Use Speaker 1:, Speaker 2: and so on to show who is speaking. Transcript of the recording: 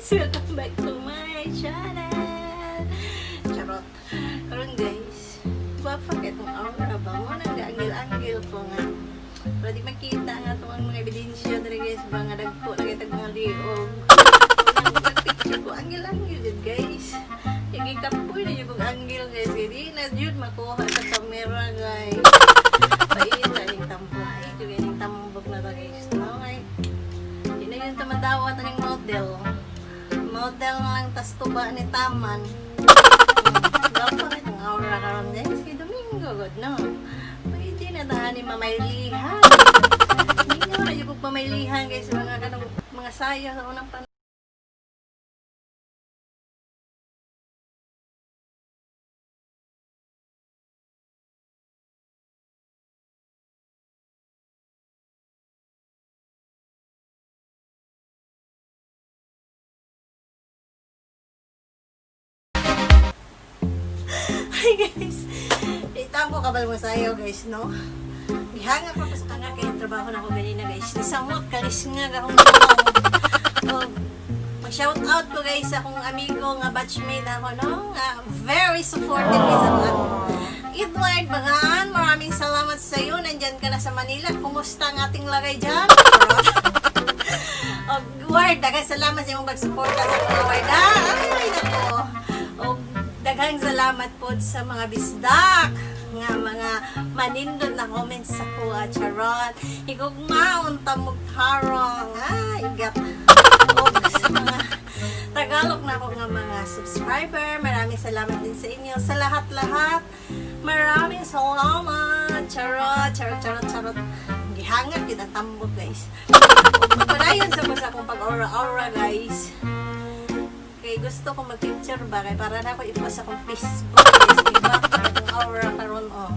Speaker 1: Welcome back to my channel. Charot. Karon guys, wapa itong aura ba mo nang gaanggil-anggil ko nga. Pero di makita nga itong mga ebidensya dali guys ba nga dagpo na kitag mga liog. Picture ko anggil-anggil din guys. Igikapoy na yung anggil guys. Hindi na yun makuha sa camera guys. Paita yung tambuhay. Yung tambok na to guys. Okay. Hindi na yun tamadawat ng model. Model na lang tas tuba ni Taman. Dapat itong aura karon guys. Kay Domingo god no. Pwede na tahan ni mamaylihan. Hindi nyo na yung pagmamaylihan guys. Mga sayo sa unang panahon. Hi guys! Itampo ka ba mo sayo guys, no? Ihanga pa sa kanya kaya trabaho na ako ganina guys. Nisamot, kalis nga gahong mag-shout out ko guys sa akong amigo nga batchmate ako, no? Very supportive guys ako. Edward Bagan, maraming salamat sa iyo. Nandyan ka na sa Manila. Kumusta ang ating lagay dyan? Ward, daghang salamat sa iyong pag-suporta sa mga Ward. Ay, nako. Daghang salamat po sa mga bisdak nga mga manindot na comments sa kuha, charot. Igugmaon tamog harong. Igat. Sa mga Tagalog na ako nga mga subscriber. Maraming salamat din sa inyo. Sa lahat-lahat, maraming salamat. Charot, charot, charot, charot. Gihangat yun ang tambok guys. Panayon sa akong pag-aura-aura guys. Kaya gusto ko mag-picture ba? Kaya para na ako ipost akong Facebook. Guys, iba pa itong aura karon oh.